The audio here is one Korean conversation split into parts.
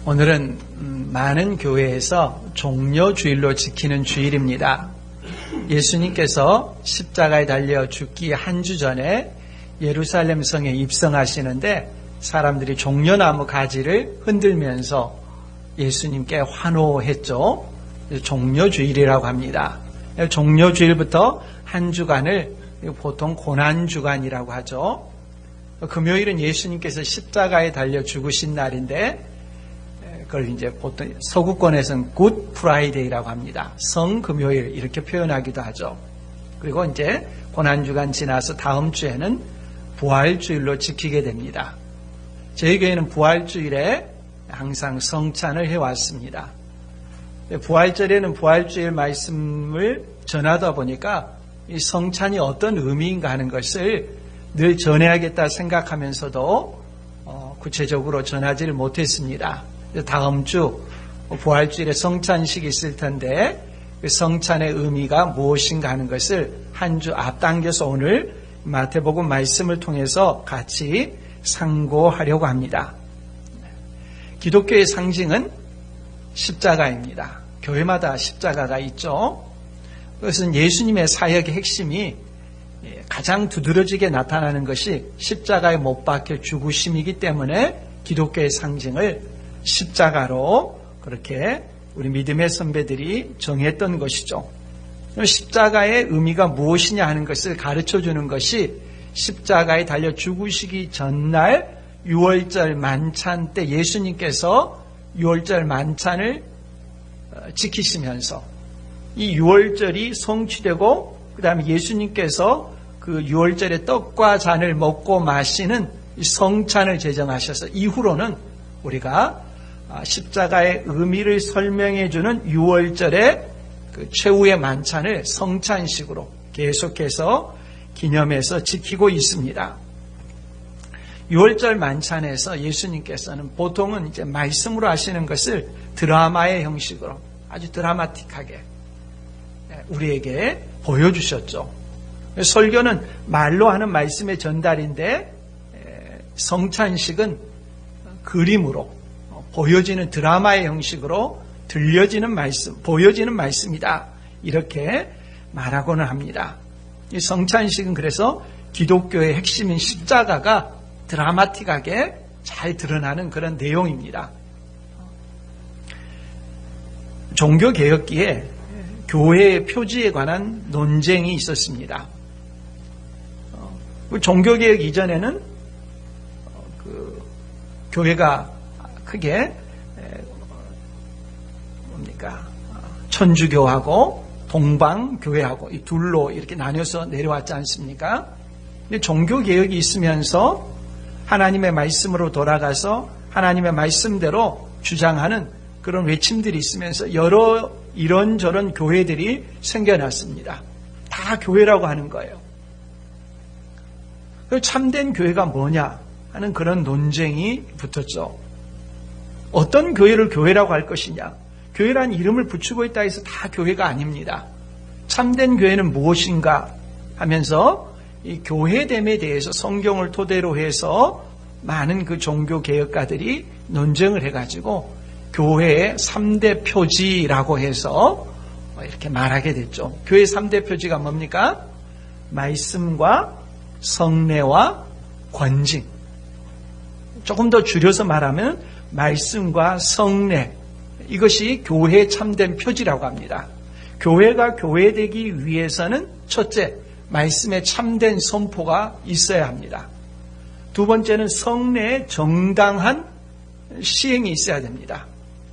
오늘은 많은 교회에서 종려주일로 지키는 주일입니다. 예수님께서 십자가에 달려 죽기 한 주 전에 예루살렘 성에 입성하시는데 사람들이 종려나무 가지를 흔들면서 예수님께 환호했죠. 종려주일이라고 합니다. 종려주일부터 한 주간을 보통 고난주간이라고 하죠. 금요일은 예수님께서 십자가에 달려 죽으신 날인데 그걸 이제 보통 서구권에서는 굿 프라이데이라고 합니다. 성금요일 이렇게 표현하기도 하죠. 그리고 이제 고난주간 지나서 다음 주에는 부활주일로 지키게 됩니다. 저희 교회는 부활주일에 항상 성찬을 해왔습니다. 부활절에는 부활주일 말씀을 전하다 보니까 이 성찬이 어떤 의미인가 하는 것을 늘 전해야겠다 생각하면서도 구체적으로 전하지를 못했습니다. 다음 주 부활주일에 성찬식이 있을 텐데 그 성찬의 의미가 무엇인가 하는 것을 한 주 앞당겨서 오늘 마태복음 말씀을 통해서 같이 상고하려고 합니다. 기독교의 상징은 십자가입니다. 교회마다 십자가가 있죠. 그것은 예수님의 사역의 핵심이 가장 두드러지게 나타나는 것이 십자가에 못 박혀 죽으심이기 때문에 기독교의 상징을 십자가로 그렇게 우리 믿음의 선배들이 정했던 것이죠. 십자가의 의미가 무엇이냐 하는 것을 가르쳐주는 것이 십자가에 달려 죽으시기 전날 6월절 만찬 때 예수님께서 6월절 만찬을 지키시면서 이 6월절이 성취되고 그 다음에 예수님께서 그 6월절에 떡과 잔을 먹고 마시는 이 성찬을 제정하셔서 이후로는 우리가 십자가의 의미를 설명해 주는 6월절의 그 최후의 만찬을 성찬식으로 계속해서 기념해서 지키고 있습니다. 6월절 만찬에서 예수님께서는 보통은 이제 말씀으로 하시는 것을 드라마의 형식으로 아주 드라마틱하게 우리에게 보여주셨죠. 설교는 말로 하는 말씀의 전달인데 성찬식은 그림으로 보여지는 드라마의 형식으로 들려지는 말씀, 보여지는 말씀이다. 이렇게 말하고는 합니다. 이 성찬식은 그래서 기독교의 핵심인 십자가가 드라마틱하게 잘 드러나는 그런 내용입니다. 종교개혁기에 교회의 표지에 관한 논쟁이 있었습니다. 종교개혁 이전에는 교회가 크게 천주교하고 동방교회하고 이 둘로 이렇게 나뉘어서 내려왔지 않습니까? 근데 종교개혁이 있으면서 하나님의 말씀으로 돌아가서 하나님의 말씀대로 주장하는 그런 외침들이 있으면서 여러 이런저런 교회들이 생겨났습니다. 다 교회라고 하는 거예요. 참된 교회가 뭐냐 하는 그런 논쟁이 붙었죠. 어떤 교회를 교회라고 할 것이냐. 교회라는 이름을 붙이고 있다 해서 다 교회가 아닙니다. 참된 교회는 무엇인가 하면서 이 교회됨에 대해서 성경을 토대로 해서 많은 그 종교개혁가들이 논쟁을 해가지고 교회의 3대 표지라고 해서 이렇게 말하게 됐죠. 교회의 3대 표지가 뭡니까? 말씀과 성례와 권징. 조금 더 줄여서 말하면 말씀과 성례. 이것이 교회의 참된 표지라고 합니다. 교회가 교회되기 위해서는 첫째, 말씀의 참된 선포가 있어야 합니다. 두 번째는 성례의 정당한 시행이 있어야 됩니다.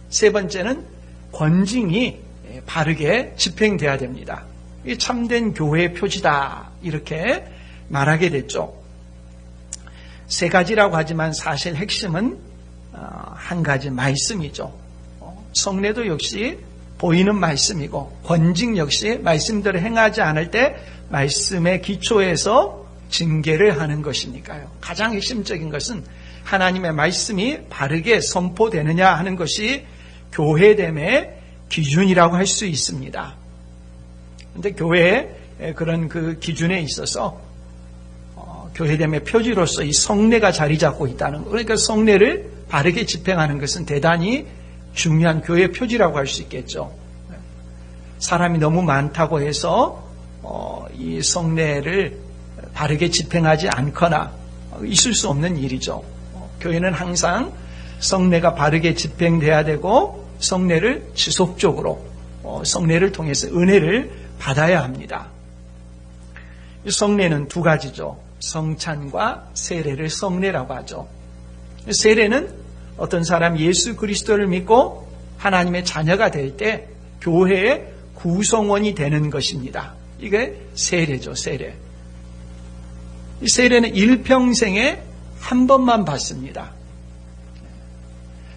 세 번째는 권징이 바르게 집행돼야 됩니다. 이 참된 교회의 표지다 이렇게 말하게 됐죠. 세 가지라고 하지만 사실 핵심은 한 가지 말씀이죠. 성례도 역시 보이는 말씀이고 권징 역시 말씀대로 행하지 않을 때 말씀의 기초에서 징계를 하는 것이니까요. 가장 핵심적인 것은 하나님의 말씀이 바르게 선포되느냐 하는 것이 교회됨의 기준이라고 할 수 있습니다. 그런데 교회의 그런 그 기준에 있어서 교회됨의 표지로서 이 성례가 자리 잡고 있다는 거. 그러니까 성례를 바르게 집행하는 것은 대단히 중요한 교회 표지라고 할 수 있겠죠. 사람이 너무 많다고 해서 이 성례를 바르게 집행하지 않거나 있을 수 없는 일이죠. 교회는 항상 성례가 바르게 집행돼야 되고 성례를 지속적으로 성례를 통해서 은혜를 받아야 합니다. 성례는 두 가지죠. 성찬과 세례를 성례라고 하죠. 세례는 어떤 사람 예수 그리스도를 믿고 하나님의 자녀가 될 때 교회의 구성원이 되는 것입니다. 이게 세례죠. 세례. 이 세례는 일평생에 한 번만 받습니다.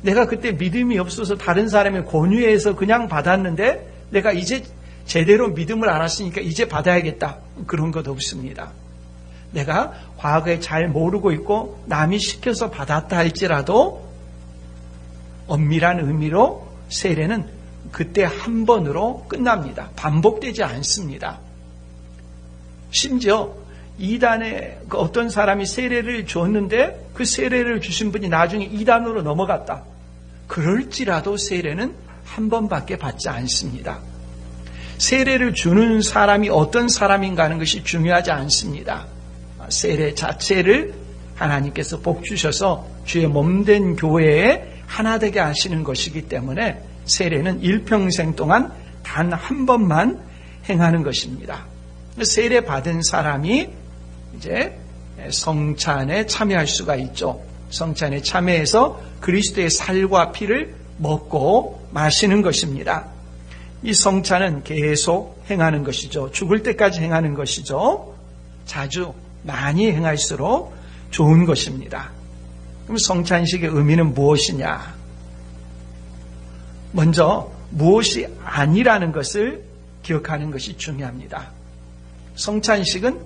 내가 그때 믿음이 없어서 다른 사람의 권유해서 그냥 받았는데 내가 이제 제대로 믿음을 알았으니까 이제 받아야겠다. 그런 것 없습니다. 내가 과거에 잘 모르고 있고 남이 시켜서 받았다 할지라도 엄밀한 의미로 세례는 그때 한 번으로 끝납니다. 반복되지 않습니다. 심지어 이단에 어떤 사람이 세례를 줬는데 그 세례를 주신 분이 나중에 이단으로 넘어갔다. 그럴지라도 세례는 한 번밖에 받지 않습니다. 세례를 주는 사람이 어떤 사람인가 하는 것이 중요하지 않습니다. 세례 자체를 하나님께서 복 주셔서 주의 몸된 교회에 하나 되게 하시는 것이기 때문에 세례는 일평생 동안 단 한 번만 행하는 것입니다. 세례 받은 사람이 이제 성찬에 참여할 수가 있죠. 성찬에 참여해서 그리스도의 살과 피를 먹고 마시는 것입니다. 이 성찬은 계속 행하는 것이죠. 죽을 때까지 행하는 것이죠. 자주 많이 행할수록 좋은 것입니다. 그럼 성찬식의 의미는 무엇이냐? 먼저 무엇이 아니라는 것을 기억하는 것이 중요합니다. 성찬식은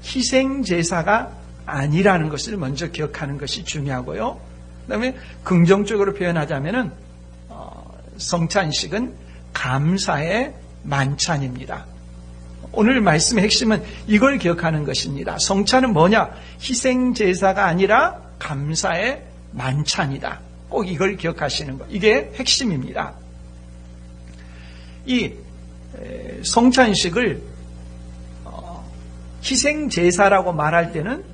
희생제사가 아니라는 것을 먼저 기억하는 것이 중요하고요. 그다음에 긍정적으로 표현하자면은 성찬식은 감사의 만찬입니다. 오늘 말씀의 핵심은 이걸 기억하는 것입니다. 성찬은 뭐냐? 희생제사가 아니라 감사의 만찬이다. 꼭 이걸 기억하시는 것. 이게 핵심입니다. 이 성찬식을 희생제사라고 말할 때는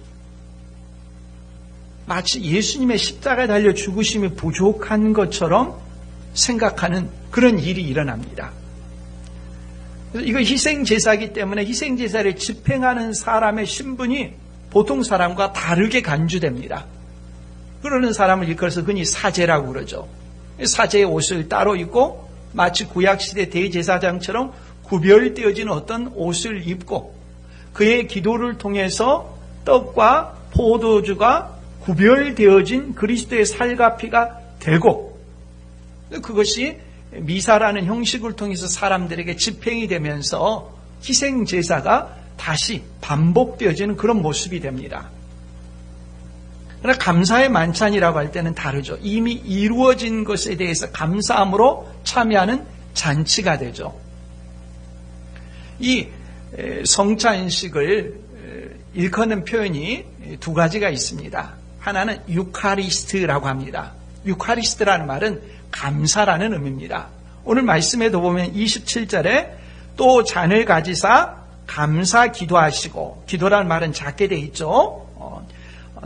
마치 예수님의 십자가에 달려 죽으심이 부족한 것처럼 생각하는 그런 일이 일어납니다. 그래서 이거 희생제사이기 때문에 희생제사를 집행하는 사람의 신분이 보통 사람과 다르게 간주됩니다. 그러는 사람을 일컬어서 흔히 사제라고 그러죠. 사제의 옷을 따로 입고 마치 구약시대 대제사장처럼 구별되어진 어떤 옷을 입고 그의 기도를 통해서 떡과 포도주가 구별되어진 그리스도의 살과 피가 되고 그것이 미사라는 형식을 통해서 사람들에게 집행이 되면서 희생제사가 다시 반복되어지는 그런 모습이 됩니다. 그러나 감사의 만찬이라고 할 때는 다르죠. 이미 이루어진 것에 대해서 감사함으로 참여하는 잔치가 되죠. 이 성찬식을 일컫는 표현이 두 가지가 있습니다. 하나는 유카리스트라고 합니다. 유카리스트라는 말은 감사라는 의미입니다. 오늘 말씀에도 보면 27절에 또 잔을 가지사 감사 기도하시고, 기도라는 말은 작게 돼 있죠.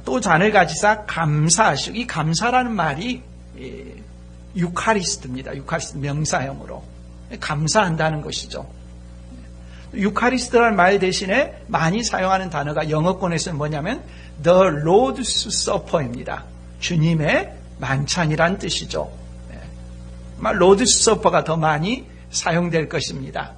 또 잔을 가지사 감사하시고, 이 감사라는 말이 유카리스트입니다. 유카리스트 명사형으로 감사한다는 것이죠. 유카리스트라는 말 대신에 많이 사용하는 단어가 영어권에서는 뭐냐면 The Lord's Supper입니다. 주님의 만찬이란 뜻이죠. Lord's Supper가 더 많이 사용될 것입니다.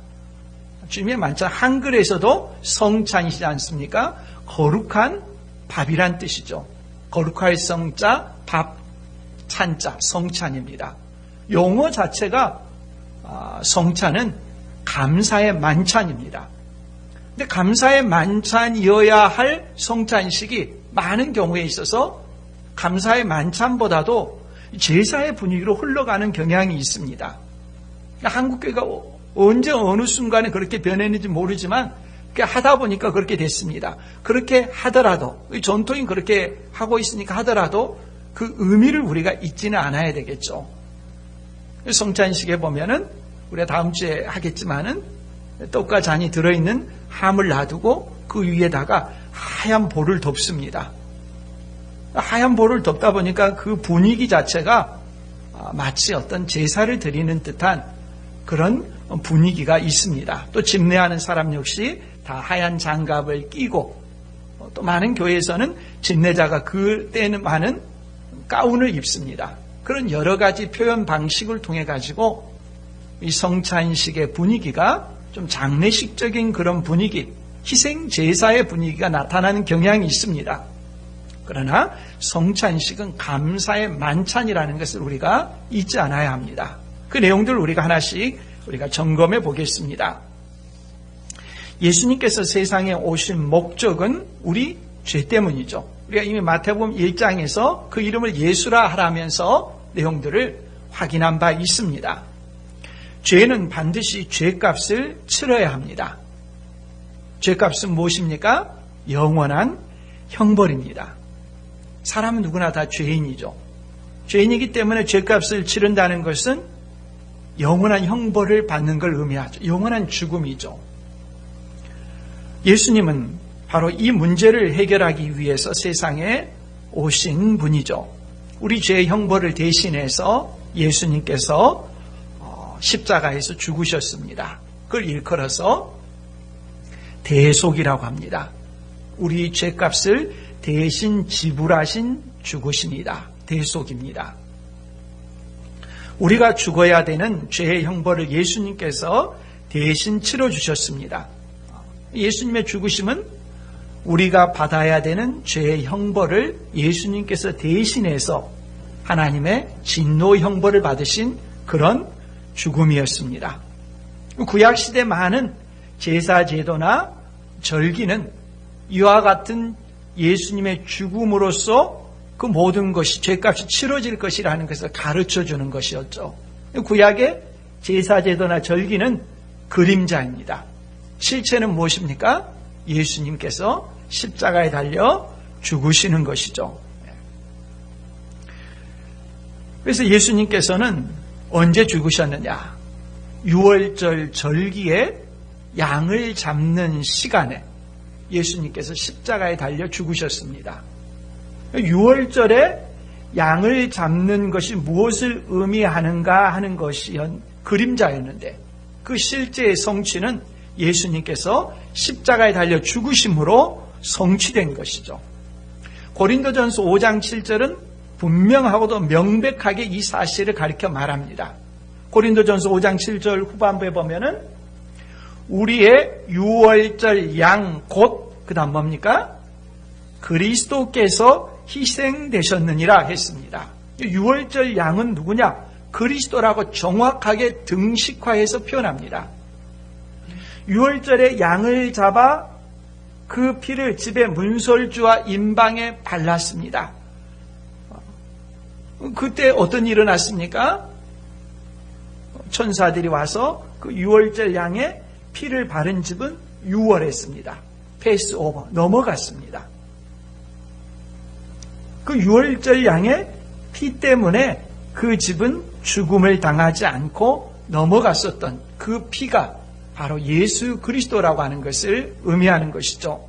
주님의 만찬, 한글에서도 성찬이시지 않습니까? 거룩한 밥이란 뜻이죠. 거룩할 성자, 밥, 찬자, 성찬입니다. 용어 자체가 성찬은 감사의 만찬입니다. 근데 감사의 만찬이어야 할 성찬식이 많은 경우에 있어서 감사의 만찬보다도 제사의 분위기로 흘러가는 경향이 있습니다. 한국교회가 언제 어느 순간에 그렇게 변했는지 모르지만 하다 보니까 그렇게 됐습니다. 그렇게 하더라도 전통이 그렇게 하고 있으니까 하더라도 그 의미를 우리가 잊지는 않아야 되겠죠. 성찬식에 보면은 우리가 다음 주에 하겠지만은 떡과 잔이 들어있는 함을 놔두고 그 위에다가 하얀 볼을 덮습니다. 하얀 볼을 덮다 보니까 그 분위기 자체가 마치 어떤 제사를 드리는 듯한 그런 분위기가 있습니다. 또 집례하는 사람 역시 다 하얀 장갑을 끼고, 또 많은 교회에서는 집례자가 그때는 많은 가운을 입습니다. 그런 여러 가지 표현 방식을 통해 가지고 이 성찬식의 분위기가 좀 장례식적인 그런 분위기, 희생 제사의 분위기가 나타나는 경향이 있습니다. 그러나 성찬식은 감사의 만찬이라는 것을 우리가 잊지 않아야 합니다. 그 내용들을 우리가 하나씩 우리가 점검해 보겠습니다. 예수님께서 세상에 오신 목적은 우리 죄 때문이죠. 우리가 이미 마태복음 1장에서 그 이름을 예수라 하라면서 내용들을 확인한 바 있습니다. 죄는 반드시 죄값을 치러야 합니다. 죄값은 무엇입니까? 영원한 형벌입니다. 사람은 누구나 다 죄인이죠. 죄인이기 때문에 죄값을 치른다는 것은 영원한 형벌을 받는 걸 의미하죠. 영원한 죽음이죠. 예수님은 바로 이 문제를 해결하기 위해서 세상에 오신 분이죠. 우리 죄의 형벌을 대신해서 예수님께서 십자가에서 죽으셨습니다. 그걸 일컬어서 대속이라고 합니다. 우리 죄값을 대신 지불하신 죽으심이다. 대속입니다. 우리가 죽어야 되는 죄의 형벌을 예수님께서 대신 치러주셨습니다. 예수님의 죽으심은 우리가 받아야 되는 죄의 형벌을 예수님께서 대신해서 하나님의 진노 형벌을 받으신 그런 죽음이었습니다. 구약시대 많은 제사 제도나 절기는 이와 같은 예수님의 죽음으로써 그 모든 것이 죄값이 치러질 것이라는 것을 가르쳐주는 것이었죠. 구약의 제사 제도나 절기는 그림자입니다. 실체는 무엇입니까? 예수님께서 십자가에 달려 죽으시는 것이죠. 그래서 예수님께서는 언제 죽으셨느냐? 6월절 절기에 양을 잡는 시간에 예수님께서 십자가에 달려 죽으셨습니다. 6월절에 양을 잡는 것이 무엇을 의미하는가 하는 것이 그림자였는데 그 실제의 성취는 예수님께서 십자가에 달려 죽으심으로 성취된 것이죠. 고린도전서 5장 7절은 분명하고도 명백하게 이 사실을 가리켜 말합니다. 고린도전서 5장 7절 후반부에 보면은 우리의 6월절 양 곧 그 다음 뭡니까? 그리스도께서 희생되셨느니라 했습니다. 6월절 양은 누구냐? 그리스도라고 정확하게 등식화해서 표현합니다. 6월절에 양을 잡아 그 피를 집의 문설주와 임방에 발랐습니다. 그때 어떤 일이 일어났습니까? 천사들이 와서 그 6월절 양의 피를 바른 집은 유월했습니다. 패스 오버, 넘어갔습니다. 그 6월절 양의 피 때문에 그 집은 죽음을 당하지 않고 넘어갔었던 그 피가 바로 예수 그리스도라고 하는 것을 의미하는 것이죠.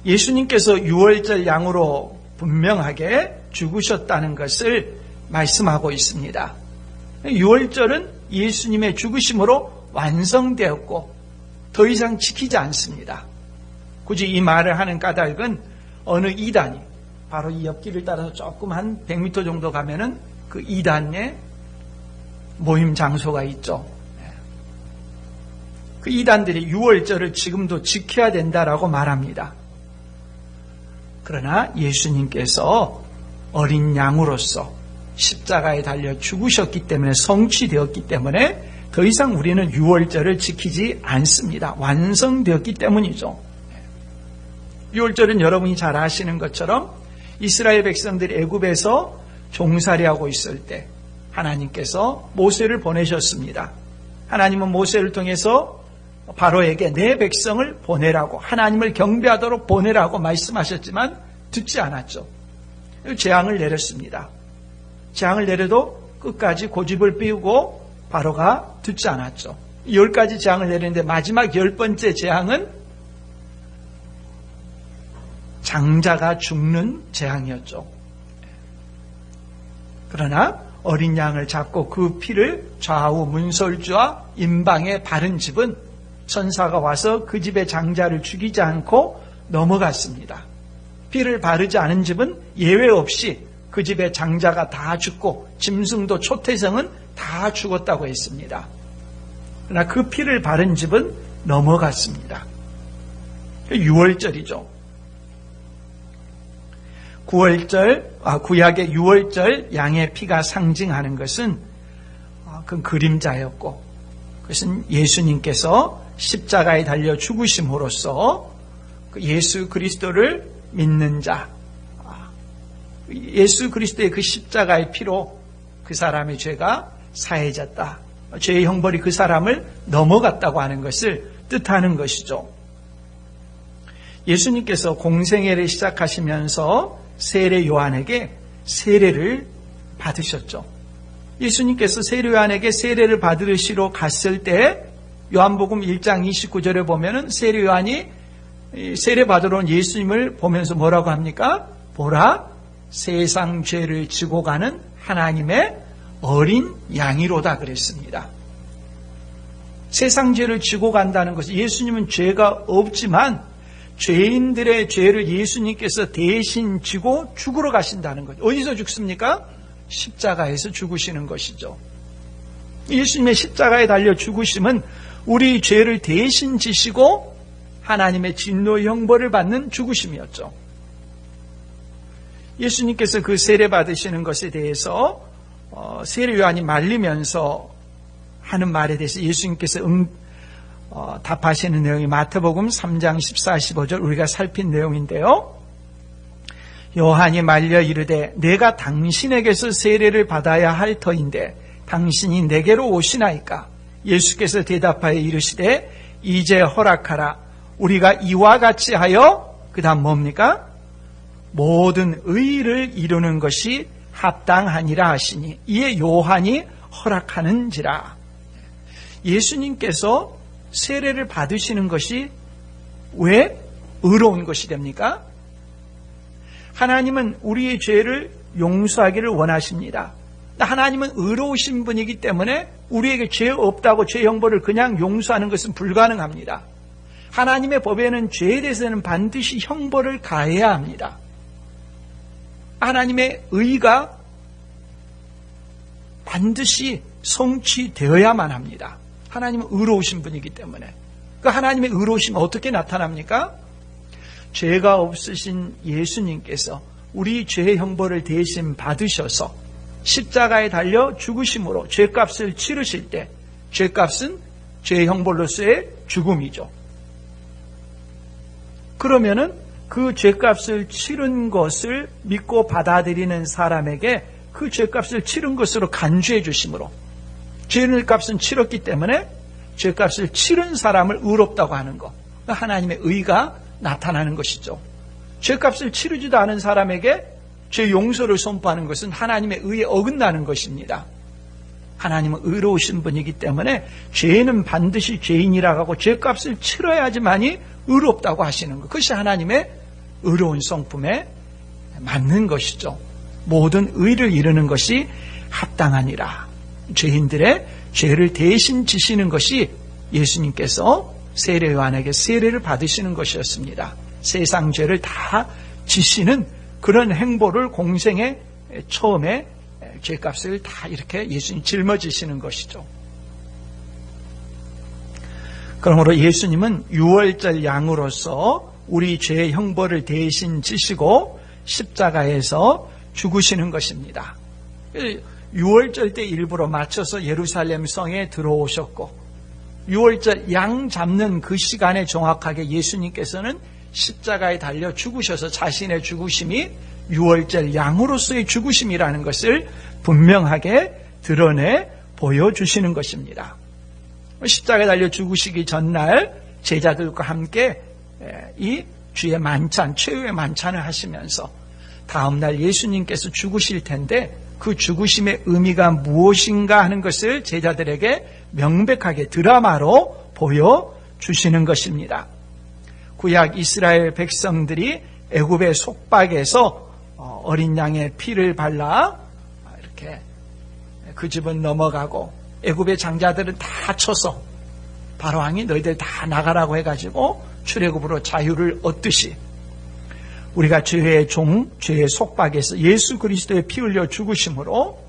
예수님께서 6월절 양으로 분명하게 죽으셨다는 것을 말씀하고 있습니다. 6월절은 예수님의 죽으심으로 완성되었고 더 이상 지키지 않습니다. 굳이 이 말을 하는 까닭은 어느 이단이 바로 이 옆길을 따라서 조금 한 100m 정도 가면은 그 이단의 모임 장소가 있죠. 그 이단들이 6월절을 지금도 지켜야 된다라고 말합니다. 그러나 예수님께서 어린 양으로서 십자가에 달려 죽으셨기 때문에 성취되었기 때문에 더 이상 우리는 6월절을 지키지 않습니다. 완성되었기 때문이죠. 6월절은 여러분이 잘 아시는 것처럼 이스라엘 백성들이 애굽에서 종살이하고 있을 때 하나님께서 모세를 보내셨습니다. 하나님은 모세를 통해서 바로에게 내 백성을 보내라고 하나님을 경배하도록 보내라고 말씀하셨지만 듣지 않았죠. 재앙을 내렸습니다. 재앙을 내려도 끝까지 고집을 피우고 바로가 듣지 않았죠. 10가지 재앙을 내리는데 마지막 10번째 재앙은 장자가 죽는 재앙이었죠. 그러나 어린 양을 잡고 그 피를 좌우 문설주와 임방에 바른 집은 천사가 와서 그 집의 장자를 죽이지 않고 넘어갔습니다. 피를 바르지 않은 집은 예외 없이 그 집의 장자가 다 죽고 짐승도 초태생은 다 죽었다고 했습니다. 그러나 그 피를 바른 집은 넘어갔습니다. 6월절이죠. 구약의 6월절 양의 피가 상징하는 것은 그 그림자였고, 그것은 예수님께서 십자가에 달려 죽으심으로써 예수 그리스도를 믿는 자, 예수 그리스도의 그 십자가의 피로 그 사람의 죄가 사해졌다, 죄의 형벌이 그 사람을 넘어갔다고 하는 것을 뜻하는 것이죠. 예수님께서 공생애를 시작하시면서 세례 요한에게 세례를 받으셨죠. 예수님께서 세례 요한에게 세례를 받으시러 갔을 때 요한복음 1장 29절에 보면은 세례 요한이 세례 받으러 온 예수님을 보면서 뭐라고 합니까? 보라, 세상 죄를 지고 가는 하나님의 어린 양이로다 그랬습니다. 세상 죄를 지고 간다는 것은 예수님은 죄가 없지만 죄인들의 죄를 예수님께서 대신 지고 죽으러 가신다는 거죠. 어디서 죽습니까? 십자가에서 죽으시는 것이죠. 예수님의 십자가에 달려 죽으심은 우리 죄를 대신 지시고 하나님의 진노의 형벌을 받는 죽으심이었죠. 예수님께서 그 세례 받으시는 것에 대해서 세례 요한이 말리면서 하는 말에 대해서 예수님께서 답하시는 내용이 마태복음 3장 14, 15절 우리가 살핀 내용인데요. 요한이 말려 이르되 내가 당신에게서 세례를 받아야 할 터인데 당신이 내게로 오시나이까? 예수께서 대답하여 이르시되 이제 허락하라. 우리가 이와 같이 하여 그 다음 뭡니까? 모든 의를 이루는 것이 합당하니라 하시니 이에 요한이 허락하는지라. 예수님께서 세례를 받으시는 것이 왜 의로운 것이 됩니까? 하나님은 우리의 죄를 용서하기를 원하십니다. 하나님은 의로우신 분이기 때문에 우리에게 죄 없다고 죄 형벌을 그냥 용서하는 것은 불가능합니다. 하나님의 법에는 죄에 대해서는 반드시 형벌을 가해야 합니다. 하나님의 의가 반드시 성취되어야만 합니다. 하나님은 의로우신 분이기 때문에. 그 하나님의 의로우심은 어떻게 나타납니까? 죄가 없으신 예수님께서 우리 죄의 형벌을 대신 받으셔서 십자가에 달려 죽으심으로 죄값을 치르실 때 죄값은 죄의 형벌로서의 죽음이죠. 그러면은 그 죄값을 치른 것을 믿고 받아들이는 사람에게 그 죄값을 치른 것으로 간주해 주심으로 죄값은 치렀기 때문에 죄값을 치른 사람을 의롭다고 하는 것, 하나님의 의가 나타나는 것이죠. 죄값을 치르지도 않은 사람에게 죄 용서를 선포하는 것은 하나님의 의에 어긋나는 것입니다. 하나님은 의로우신 분이기 때문에 죄는 반드시 죄인이라고 하고 죄값을 치러야지만이 의롭다고 하시는 것, 그것이 하나님의 의로운 성품에 맞는 것이죠. 모든 의를 이루는 것이 합당하니라. 죄인들의 죄를 대신 지시는 것이 예수님께서 세례 요한에게 세례를 받으시는 것이었습니다. 세상 죄를 다 지시는 그런 행보를 공생의 처음에 죄값을 다 이렇게 예수님 짊어지시는 것이죠. 그러므로 예수님은 유월절 양으로서 우리 죄의 형벌을 대신 지시고 십자가에서 죽으시는 것입니다. 유월절 때 일부러 맞춰서 예루살렘 성에 들어오셨고, 유월절 양 잡는 그 시간에 정확하게 예수님께서는 십자가에 달려 죽으셔서 자신의 죽으심이 유월절 양으로서의 죽으심이라는 것을 분명하게 드러내 보여주시는 것입니다. 십자가에 달려 죽으시기 전날 제자들과 함께 이 주의 만찬, 최후의 만찬을 하시면서 다음날 예수님께서 죽으실 텐데 그 죽으심의 의미가 무엇인가 하는 것을 제자들에게 명백하게 드라마로 보여주시는 것입니다. 구약 이스라엘 백성들이 애굽의 속박에서 어린 양의 피를 발라 이렇게 그 집은 넘어가고 애굽의 장자들은 다 쳐서 바로왕이 너희들 다 나가라고 해가지고 출애굽으로 자유를 얻듯이 우리가 죄의 속박에서 예수 그리스도의 피 흘려 죽으심으로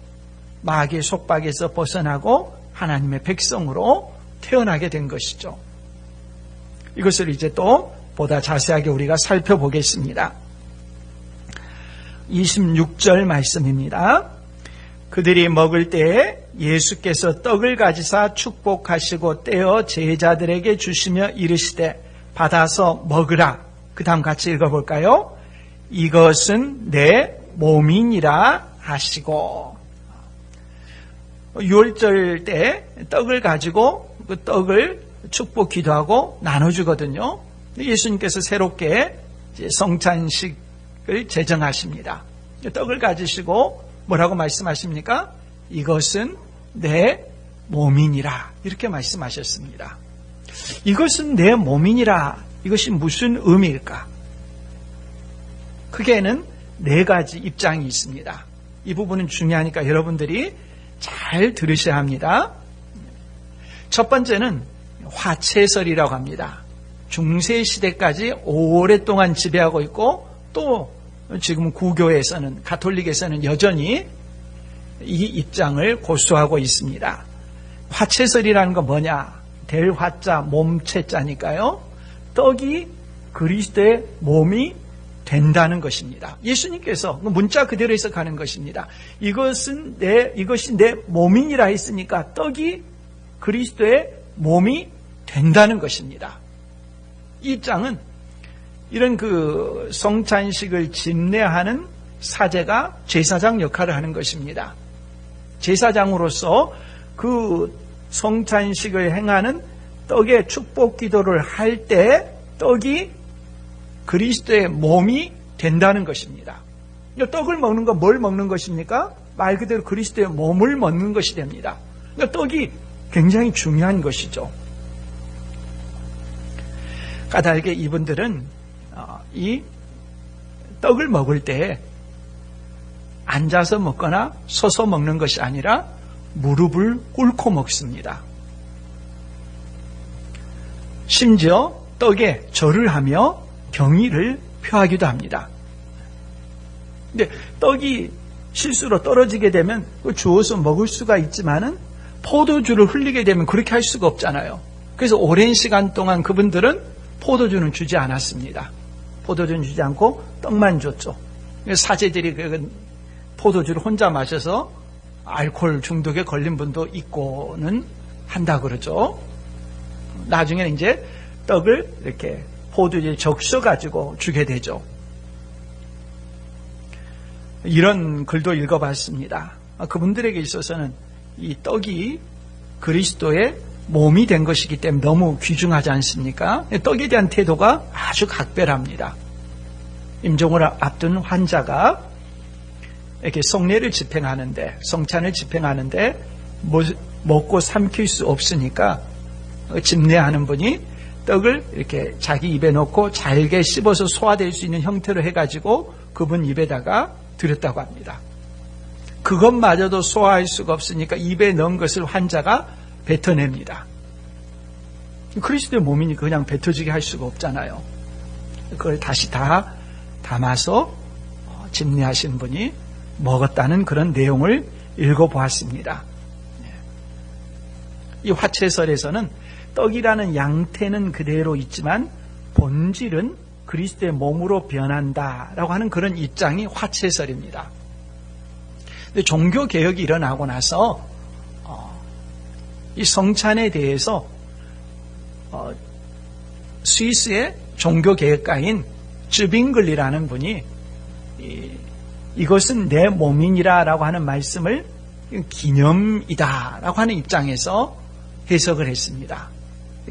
마귀의 속박에서 벗어나고 하나님의 백성으로 태어나게 된 것이죠. 이것을 이제 또 보다 자세하게 우리가 살펴보겠습니다. 26절 말씀입니다. 그들이 먹을 때에 예수께서 떡을 가지사 축복하시고 떼어 제자들에게 주시며 이르시되 받아서 먹으라. 그 다음 같이 읽어볼까요? 이것은 내 몸이니라 하시고. 6월절 때 떡을 가지고 그 떡을 축복 기도하고 나눠주거든요. 예수님께서 새롭게 성찬식을 제정하십니다. 떡을 가지시고 뭐라고 말씀하십니까? 이것은 내 몸이니라 이렇게 말씀하셨습니다. 이것은 내 몸이니라. 이것이 무슨 의미일까? 크게는 네 가지 입장이 있습니다. 이 부분은 중요하니까 여러분들이 잘 들으셔야 합니다. 첫 번째는 화채설이라고 합니다. 중세시대까지 오랫동안 지배하고 있고 또 지금 구교에서는 가톨릭에서는 여전히 이 입장을 고수하고 있습니다. 화채설이라는 건 뭐냐? 될 화자 몸채자니까요. 떡이 그리스도의 몸이 된다는 것입니다. 예수님께서 문자 그대로 해석하는 것입니다. 이것이 내 몸이니라 했으니까 떡이 그리스도의 몸이 된다는 것입니다. 이 입장은 이런 그 성찬식을 집례하는 사제가 제사장 역할을 하는 것입니다. 제사장으로서 그 성찬식을 행하는 떡의 축복 기도를 할 때 떡이 그리스도의 몸이 된다는 것입니다. 떡을 먹는 건 뭘 먹는 것입니까? 말 그대로 그리스도의 몸을 먹는 것이 됩니다. 떡이 굉장히 중요한 것이죠. 까닭에 이분들은 이 떡을 먹을 때 앉아서 먹거나 서서 먹는 것이 아니라 무릎을 꿇고 먹습니다. 심지어 떡에 절을 하며 경의를 표하기도 합니다. 근데 떡이 실수로 떨어지게 되면 주워서 먹을 수가 있지만은 포도주를 흘리게 되면 그렇게 할 수가 없잖아요. 그래서 오랜 시간 동안 그분들은 포도주는 주지 않았습니다. 포도주는 주지 않고 떡만 줬죠. 사제들이 포도주를 혼자 마셔서 알코올 중독에 걸린 분도 있고는 한다 그러죠. 나중에는 이제 떡을 이렇게 포도주에 적셔가지고 주게 되죠. 이런 글도 읽어봤습니다. 그분들에게 있어서는 이 떡이 그리스도의 몸이 된 것이기 때문에 너무 귀중하지 않습니까? 떡에 대한 태도가 아주 각별합니다. 임종을 앞둔 환자가 이렇게 성례를 집행하는데, 성찬을 집행하는데 먹고 삼킬 수 없으니까 집례하는 분이 떡을 이렇게 자기 입에 넣고 잘게 씹어서 소화될 수 있는 형태로 해가지고 그분 입에다가 드렸다고 합니다. 그것마저도 소화할 수가 없으니까 입에 넣은 것을 환자가 뱉어냅니다. 그리스도의 몸이니까 그냥 뱉어지게 할 수가 없잖아요. 그걸 다시 다 담아서 집례하신 분이 먹었다는 그런 내용을 읽어보았습니다. 이 화채설에서는 떡이라는 양태는 그대로 있지만 본질은 그리스도의 몸으로 변한다라고 하는 그런 입장이 화채설입니다. 근데 종교개혁이 일어나고 나서 이 성찬에 대해서 스위스의 종교개혁가인 쯔빙글리라는 분이 이것은 내 몸이니라라고 하는 말씀을 기념이다라고 하는 입장에서 해석을 했습니다.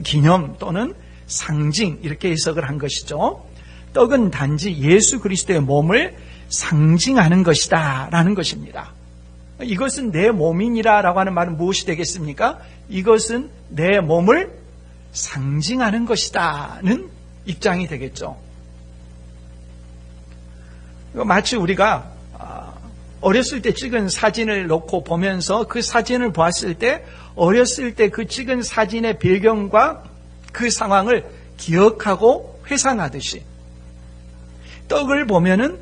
기념 또는 상징 이렇게 해석을 한 것이죠. 떡은 단지 예수 그리스도의 몸을 상징하는 것이다 라는 것입니다. 이것은 내 몸이니라 라고 하는 말은 무엇이 되겠습니까? 이것은 내 몸을 상징하는 것이다는 입장이 되겠죠. 마치 우리가 어렸을 때 찍은 사진을 놓고 보면서 그 사진을 보았을 때 어렸을 때 그 찍은 사진의 배경과 그 상황을 기억하고 회상하듯이 떡을 보면은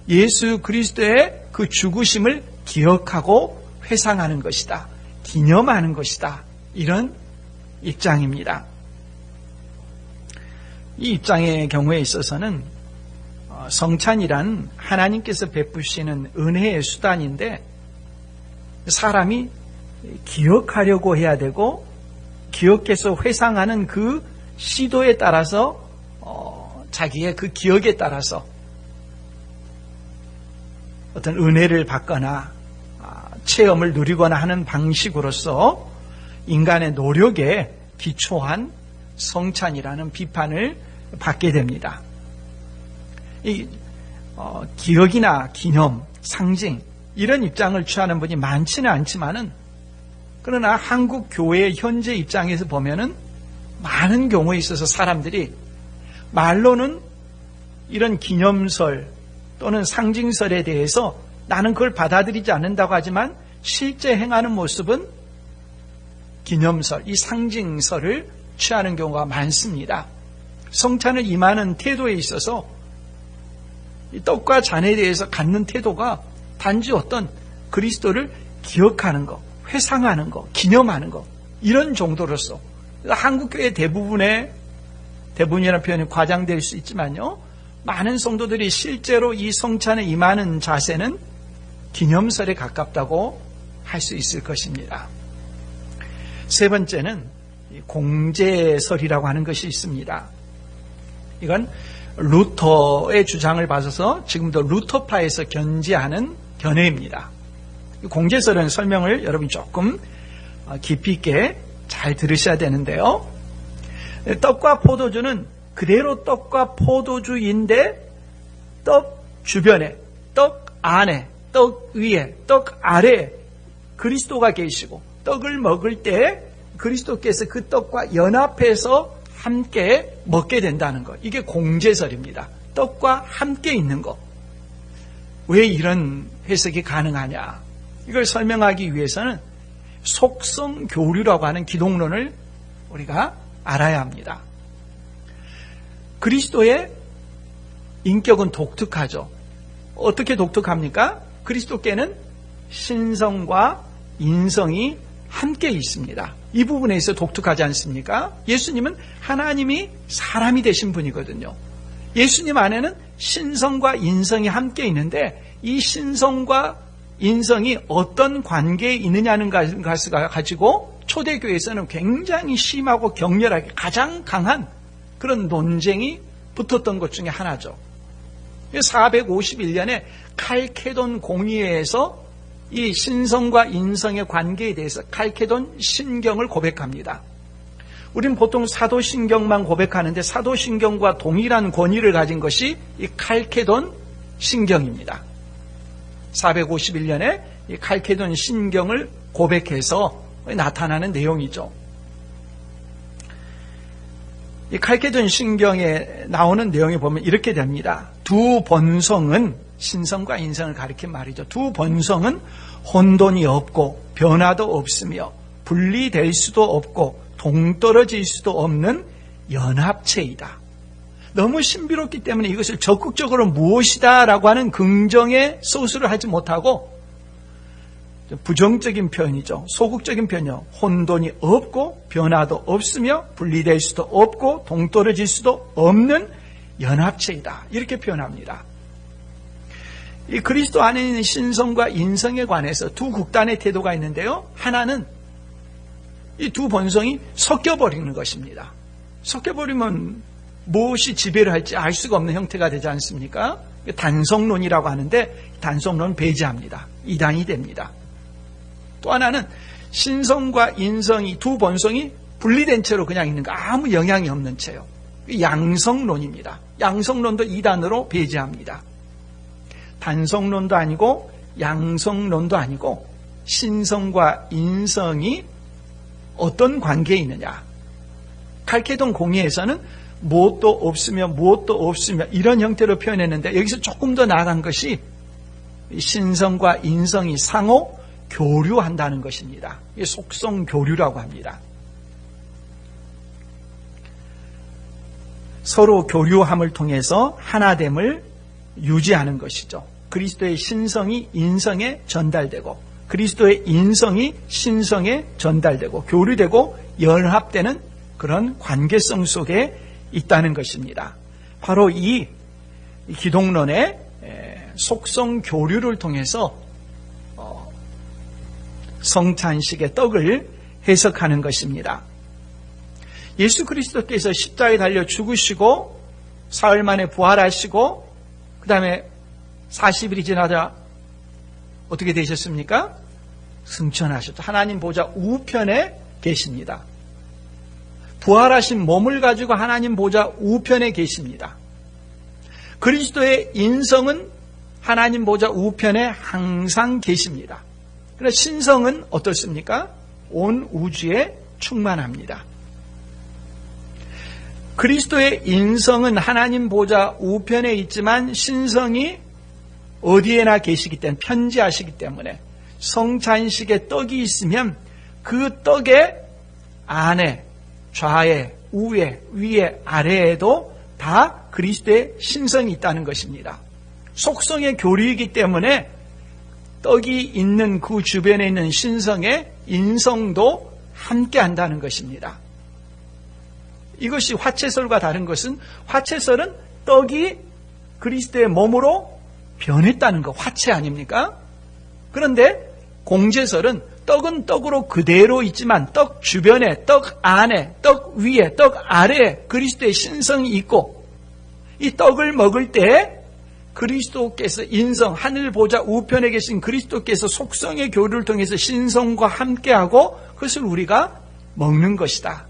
예수 그리스도의 그 죽으심을 기억하고 회상하는 것이다. 기념하는 것이다. 이런 입장입니다. 이 입장의 경우에 있어서는 성찬이란 하나님께서 베푸시는 은혜의 수단인데 사람이 기억하려고 해야 되고 기억해서 회상하는 그 시도에 따라서 자기의 그 기억에 따라서 어떤 은혜를 받거나 체험을 누리거나 하는 방식으로서 인간의 노력에 기초한 성찬이라는 비판을 받게 됩니다. 이 기억이나 기념, 상징 이런 입장을 취하는 분이 많지는 않지만은 그러나 한국 교회의 현재 입장에서 보면은 많은 경우에 있어서 사람들이 말로는 이런 기념설 또는 상징설에 대해서 나는 그걸 받아들이지 않는다고 하지만 실제 행하는 모습은 기념설, 이 상징설을 취하는 경우가 많습니다. 성찬을 임하는 태도에 있어서 이 떡과 잔에 대해서 갖는 태도가 단지 어떤 그리스도를 기억하는 것, 회상하는 것, 기념하는 것 이런 정도로서 한국교회 대부분이라는 표현이 과장될 수 있지만요. 많은 성도들이 실제로 이 성찬에 임하는 자세는 기념설에 가깝다고 할 수 있을 것입니다. 세 번째는 공제설이라고 하는 것이 있습니다. 이건 루터의 주장을 받아서 지금도 루터파에서 견지하는 견해입니다. 공제설은 설명을 여러분 조금 깊이 있게 잘 들으셔야 되는데요. 떡과 포도주는 그대로 떡과 포도주인데 떡 주변에, 떡 안에, 떡 위에, 떡 아래에 그리스도가 계시고 떡을 먹을 때 그리스도께서 그 떡과 연합해서 함께 먹게 된다는 것. 이게 공제설입니다. 떡과 함께 있는 것. 왜 이런 해석이 가능하냐? 이걸 설명하기 위해서는 속성교류라고 하는 기독론을 우리가 알아야 합니다. 그리스도의 인격은 독특하죠. 어떻게 독특합니까? 그리스도께는 신성과 인성이 함께 있습니다. 이 부분에 있어 독특하지 않습니까? 예수님은 하나님이 사람이 되신 분이거든요. 예수님 안에는 신성과 인성이 함께 있는데 이 신성과 인성이 어떤 관계에 있느냐는 것을 가지고 초대교회에서는 굉장히 심하고 격렬하게 가장 강한 그런 논쟁이 붙었던 것 중에 하나죠. 451년에 칼케돈 공의회에서 이 신성과 인성의 관계에 대해서 칼케돈 신경을 고백합니다. 우리는 보통 사도신경만 고백하는데 사도신경과 동일한 권위를 가진 것이 이 칼케돈 신경입니다. 451년에 이 칼케돈 신경을 고백해서 나타나는 내용이죠. 이 칼케돈 신경에 나오는 내용에 보면 이렇게 됩니다. 두 본성은 신성과 인성을 가리킨 말이죠. 두 본성은 혼돈이 없고 변화도 없으며 분리될 수도 없고 동떨어질 수도 없는 연합체이다. 너무 신비롭기 때문에 이것을 적극적으로 무엇이다 라고 하는 긍정의 소수를 하지 못하고 부정적인 표현이죠. 소극적인 표현이요. 혼돈이 없고 변화도 없으며 분리될 수도 없고 동떨어질 수도 없는 연합체이다. 이렇게 표현합니다. 이 그리스도 안에 있는 신성과 인성에 관해서 두 극단의 태도가 있는데요. 하나는 이 두 본성이 섞여버리는 것입니다. 섞여버리면 무엇이 지배를 할지 알 수가 없는 형태가 되지 않습니까? 단성론이라고 하는데 단성론은 배제합니다. 이단이 됩니다. 또 하나는 신성과 인성이 두 본성이 분리된 채로 그냥 있는 거 아무 영향이 없는 채요. 양성론입니다. 양성론도 이단으로 배제합니다. 단성론도 아니고 양성론도 아니고 신성과 인성이 어떤 관계에 있느냐. 칼케돈 공의에서는 무엇도 없으며 이런 형태로 표현했는데 여기서 조금 더 나아간 것이 신성과 인성이 상호 교류한다는 것입니다. 이게 속성 교류라고 합니다. 서로 교류함을 통해서 하나됨을 유지하는 것이죠. 그리스도의 신성이 인성에 전달되고 그리스도의 인성이 신성에 전달되고 교류되고 연합되는 그런 관계성 속에 있다는 것입니다. 바로 이 기독론의 속성 교류를 통해서 성찬식의 떡을 해석하는 것입니다. 예수 그리스도께서 십자가에 달려 죽으시고 사흘 만에 부활하시고 그 다음에 40일이 지나자 어떻게 되셨습니까? 승천하셨죠. 하나님 보좌 우편에 계십니다. 부활하신 몸을 가지고 하나님 보좌 우편에 계십니다. 그리스도의 인성은 하나님 보좌 우편에 항상 계십니다. 그러나 신성은 어떻습니까? 온 우주에 충만합니다. 그리스도의 인성은 하나님 보좌 우편에 있지만 신성이 어디에나 계시기 때문에 편지하시기 때문에 성찬식에 떡이 있으면 그 떡의 안에 좌에 우에 위에 아래에도 다 그리스도의 신성이 있다는 것입니다. 속성의 교류이기 때문에 떡이 있는 그 주변에 있는 신성의 인성도 함께 한다는 것입니다. 이것이 화채설과 다른 것은 화채설은 떡이 그리스도의 몸으로 변했다는 것, 화채 아닙니까? 그런데 공제설은 떡은 떡으로 그대로 있지만 떡 주변에, 떡 안에, 떡 위에, 떡 아래에 그리스도의 신성이 있고 이 떡을 먹을 때 그리스도께서 인성, 하늘 보좌 우편에 계신 그리스도께서 속성의 교류를 통해서 신성과 함께하고 그것을 우리가 먹는 것이다.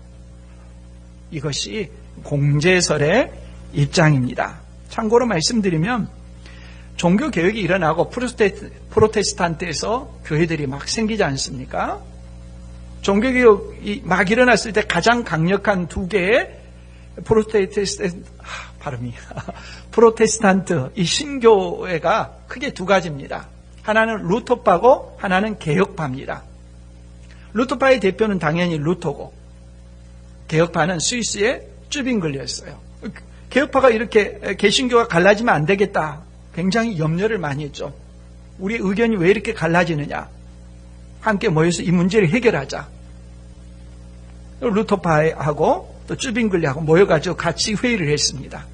이것이 공제설의 입장입니다. 참고로 말씀드리면 종교개혁이 일어나고 프로테스탄트에서 교회들이 막 생기지 않습니까? 종교개혁이 막 일어났을 때 가장 강력한 두 개의 프로테스탄트 이 신교회가 크게 두 가지입니다. 하나는 루터파고 하나는 개혁파입니다. 루터파의 대표는 당연히 루터고 개혁파는 스위스의 쯔빙글리였어요. 개혁파가 이렇게 개신교가 갈라지면 안 되겠다. 굉장히 염려를 많이 했죠. 우리의 의견이 왜 이렇게 갈라지느냐. 함께 모여서 이 문제를 해결하자. 루터파하고 또 쯔빙글리하고 모여가지고 같이 회의를 했습니다.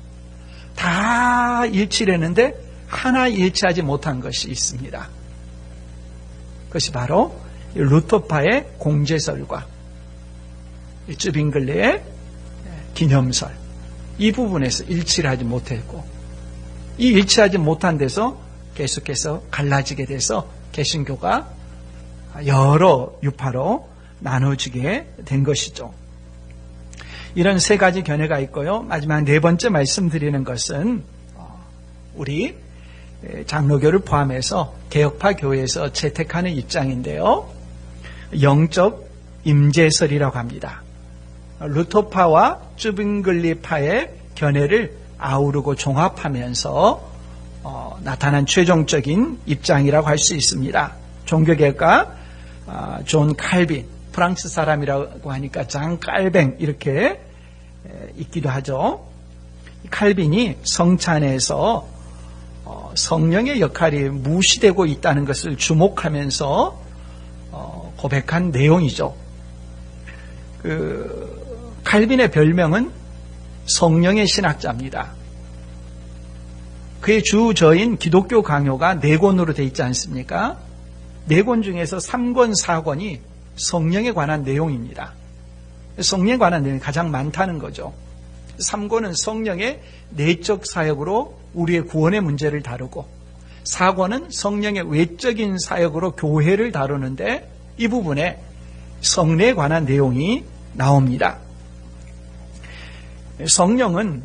다 일치를 했는데 하나 일치하지 못한 것이 있습니다. 그것이 바로 루터파의 공제설과 쯔빙글리의 기념설 이 부분에서 일치를 하지 못했고 이 일치하지 못한 데서 계속해서 갈라지게 돼서 개신교가 여러 유파로 나눠지게 된 것이죠. 이런 세 가지 견해가 있고요. 마지막 네 번째 말씀드리는 것은 우리 장로교를 포함해서 개혁파 교회에서 채택하는 입장인데요. 영적 임재설이라고 합니다. 루터파와 쯔빙글리파의 견해를 아우르고 종합하면서 나타난 최종적인 입장이라고 할 수 있습니다. 종교개혁가 존 칼빈, 프랑스 사람이라고 하니까 장 깔뱅 이렇게 있기도 하죠. 칼빈이 성찬에서 성령의 역할이 무시되고 있다는 것을 주목하면서 고백한 내용이죠. 칼빈의 별명은 성령의 신학자입니다. 그의 주저인 기독교 강요가 4권으로 되어 있지 않습니까? 4권 중에서 3권, 4권이 성령에 관한 내용입니다. 성령에 관한 내용이 가장 많다는 거죠. 3권은 성령의 내적 사역으로 우리의 구원의 문제를 다루고 4권은 성령의 외적인 사역으로 교회를 다루는데 이 부분에 성례에 관한 내용이 나옵니다. 성령은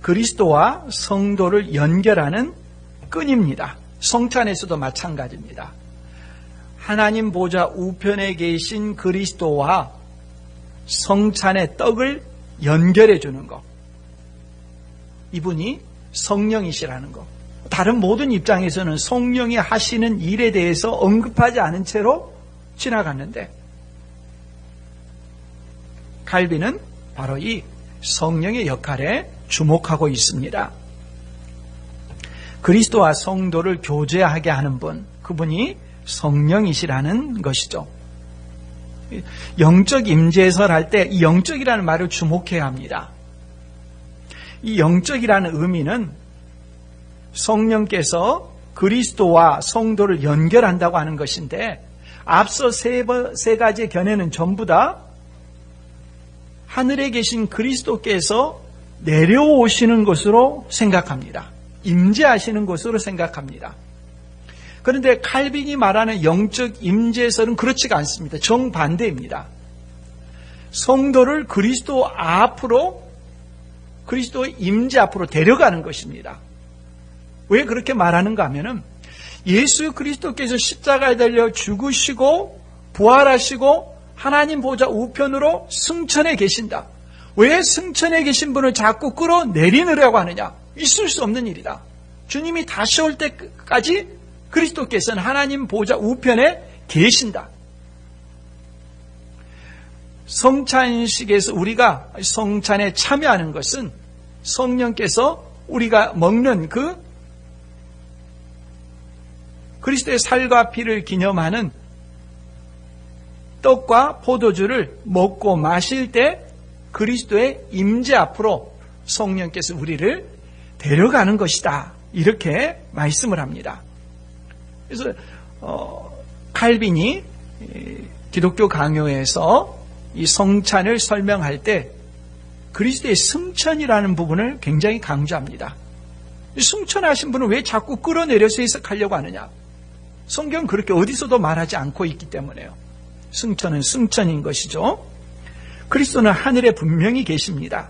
그리스도와 성도를 연결하는 끈입니다. 성찬에서도 마찬가지입니다. 하나님 보좌 우편에 계신 그리스도와 성찬의 떡을 연결해 주는 것. 이분이 성령이시라는 것. 다른 모든 입장에서는 성령이 하시는 일에 대해서 언급하지 않은 채로 지나갔는데, 칼빈은 바로 이 성령의 역할에 주목하고 있습니다. 그리스도와 성도를 교제하게 하는 분, 그분이 성령이시라는 것이죠. 영적 임재설 할 때 이 영적이라는 말을 주목해야 합니다. 이 영적이라는 의미는 성령께서 그리스도와 성도를 연결한다고 하는 것인데, 앞서 세 가지의 견해는 전부 다 하늘에 계신 그리스도께서 내려오시는 것으로 생각합니다. 임재하시는 것으로 생각합니다. 그런데 칼빈이 말하는 영적 임재설은 그렇지가 않습니다. 정반대입니다. 성도를 그리스도 앞으로, 그리스도의 임재 앞으로 데려가는 것입니다. 왜 그렇게 말하는가 하면은 예수 그리스도께서 십자가에 달려 죽으시고 부활하시고 하나님 보좌 우편으로 승천해 계신다. 왜 승천해 계신 분을 자꾸 끌어내리느라고 하느냐? 있을 수 없는 일이다. 주님이 다시 올 때까지 그리스도께서는 하나님 보좌 우편에 계신다. 성찬식에서 우리가 성찬에 참여하는 것은 성령께서 우리가 먹는 그 그리스도의 살과 피를 기념하는 떡과 포도주를 먹고 마실 때 그리스도의 임재 앞으로 성령께서 우리를 데려가는 것이다. 이렇게 말씀을 합니다. 그래서 칼빈이 기독교 강요에서 이 성찬을 설명할 때 그리스도의 승천이라는 부분을 굉장히 강조합니다. 승천하신 분은 왜 자꾸 끌어내려서 해석하려고 하느냐? 성경은 그렇게 어디서도 말하지 않고 있기 때문에요. 승천은 승천인 것이죠. 그리스도는 하늘에 분명히 계십니다.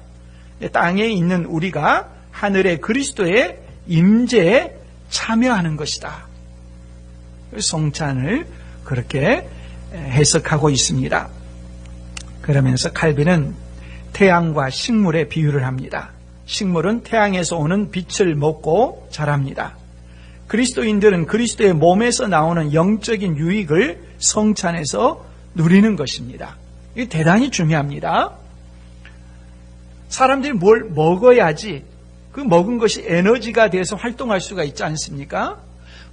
땅에 있는 우리가 하늘의 그리스도의 임재에 참여하는 것이다. 성찬을 그렇게 해석하고 있습니다. 그러면서 칼빈은 태양과 식물에 비유를 합니다. 식물은 태양에서 오는 빛을 먹고 자랍니다. 그리스도인들은 그리스도의 몸에서 나오는 영적인 유익을 성찬에서 누리는 것입니다. 이게 대단히 중요합니다. 사람들이 뭘 먹어야지 그 먹은 것이 에너지가 돼서 활동할 수가 있지 않습니까?